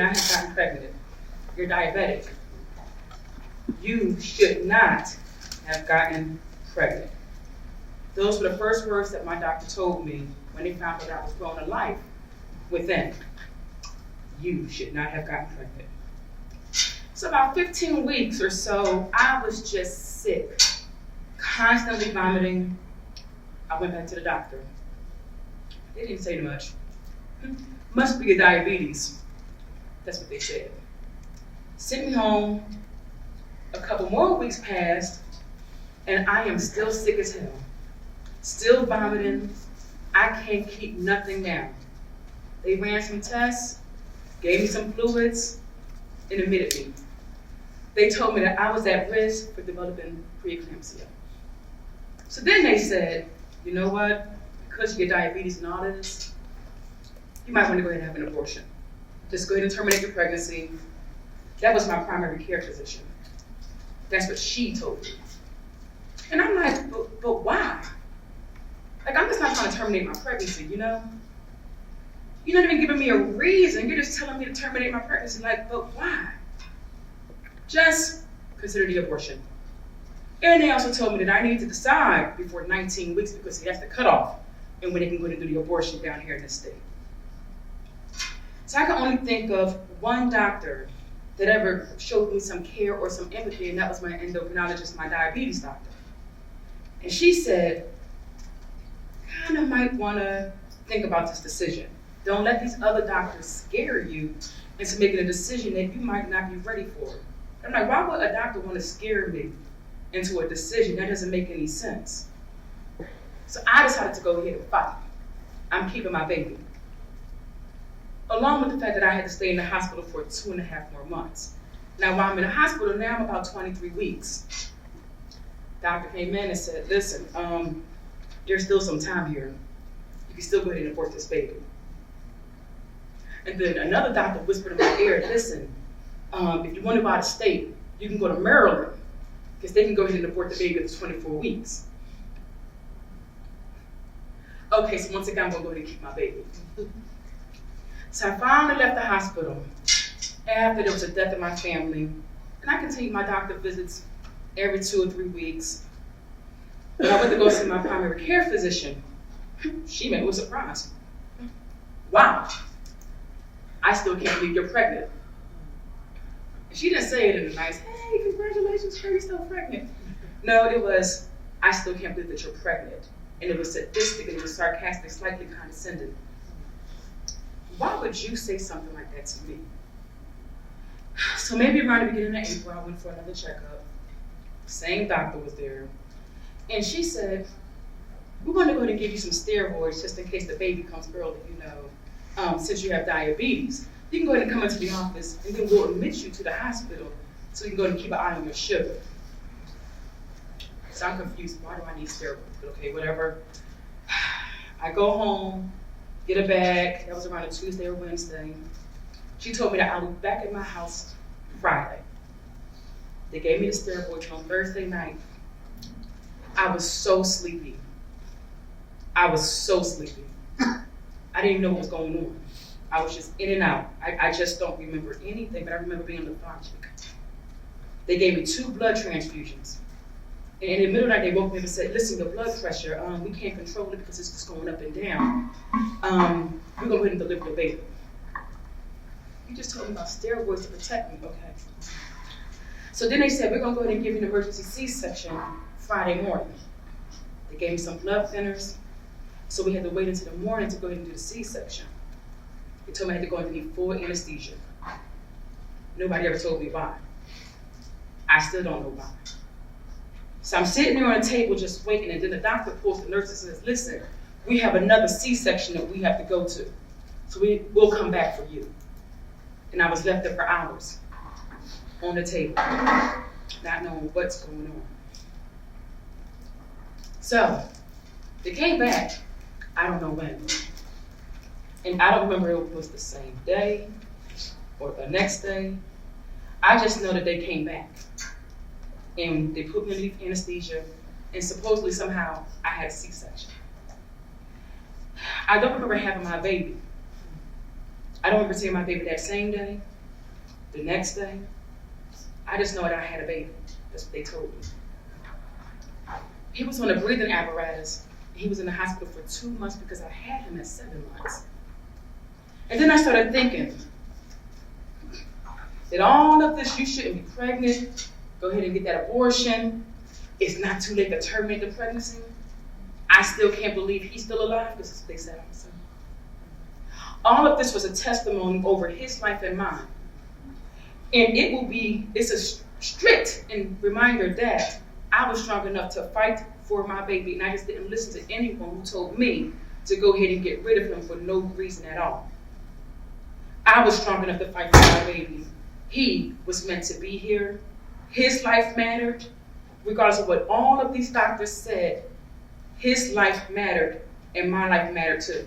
not have gotten pregnant. You're diabetic. You should not have gotten pregnant. Those were the first words that my doctor told me when they found out I was growing a life within. You should not have gotten pregnant. So about 15 weeks or so, I was just sick, constantly vomiting. I went back to the doctor. They didn't say much. Must be your diabetes. That's what they said. Sent me home. A couple more weeks passed, and I am still sick as hell. Still vomiting. I can't keep nothing down. They ran some tests, gave me some fluids, and admitted me. They told me that I was at risk for developing preeclampsia. So then they said, you know what? Because you get diabetes and all this, you might want to go ahead and have an abortion. Just go ahead and terminate your pregnancy. That was my primary care physician. That's what she told me. And I'm like, but why? Like, I'm just not trying to terminate my pregnancy, you know? You're not even giving me a reason. You're just telling me to terminate my pregnancy. Like, but why? Just consider the abortion. And they also told me that I need to decide before 19 weeks because that's the cutoff and when they can go to do the abortion down here in this state. So I can only think of one doctor that ever showed me some care or some empathy, and that was my endocrinologist, my diabetes doctor. And she said, kind of might want to think about this decision. Don't let these other doctors scare you into making a decision that you might not be ready for. I'm like, why would a doctor want to scare me into a decision? That doesn't make any sense. So I decided to go ahead and fight. I'm keeping my baby. Along with the fact that I had to stay in the hospital for 2.5 more months. Now, while I'm in the hospital now, I'm about 23 weeks. Doctor came in and said, listen, there's still some time here. You can still go ahead and abort this baby. And then another doctor whispered in my ear, listen, if you want to go out of state, you can go to Maryland, because they can go ahead and abort the baby after 24 weeks. Okay, so once again, I'm going to go ahead and keep my baby. So I finally left the hospital after there was a death in my family, and I continued my doctor visits every 2 or 3 weeks. When I went to go see my primary care physician, she met with a surprise. Wow, I still can't believe you're pregnant. And she didn't say it in a nice, hey, congratulations, you're still pregnant. No, it was, I still can't believe that you're pregnant. And it was sadistic, and it was sarcastic, slightly condescending. Why would you say something like that to me? So maybe around the beginning of April, I went for another checkup. Same doctor was there. And she said, we're going to go ahead and give you some steroids just in case the baby comes early, you know, since you have diabetes. You can go ahead and come into the office, and then we'll admit you to the hospital so you can go ahead and keep an eye on your sugar. So I'm confused. Why do I need steroids? But okay, whatever. I go home, get a bag. That was around a Tuesday or Wednesday. She told me that I would be back at my house Friday. They gave me the steroids on Thursday night. I was so sleepy. I didn't even know what was going on. I was just in and out. I just don't remember anything, but I remember being lethargic. They gave me 2 blood transfusions. And in the middle of the night, they woke me up and said, listen, your blood pressure, we can't control it because it's just going up and down. We're going to go ahead and deliver the baby. You just told me about steroids to protect me, okay. So then they said, we're going to go ahead and give you an emergency C-section Friday morning. They gave me some blood thinners, so we had to wait until the morning to go ahead and do the C-section. They told me I had to go underneath full anesthesia. Nobody ever told me why. I still don't know why. So I'm sitting there on a table just waiting, and then the doctor pulls the nurse and says, listen, we have another C-section that we have to go to. So we'll come back for you. And I was left there for hours on the table, not knowing what's going on. So they came back, I don't know when. And I don't remember if it was the same day or the next day. I just know that they came back. And they put me underneath anesthesia, and supposedly somehow I had a C-section. I don't remember having my baby. I don't remember seeing my baby that same day. The next day, I just know that I had a baby. That's what they told me. He was on a breathing apparatus. He was in the hospital for 2 months because I had him at 7 months. And then I started thinking that all of this, you shouldn't be pregnant, go ahead and get that abortion. It's not too late to terminate the pregnancy. I still can't believe he's still alive. This is what they said on the son. All of this was a testimony over his life and mine. And it's a strict reminder that I was strong enough to fight for my baby, and I just didn't listen to anyone who told me to go ahead and get rid of him for no reason at all. I was strong enough to fight for my baby. He was meant to be here. His life mattered. Regardless of what all of these doctors said, his life mattered, and my life mattered too.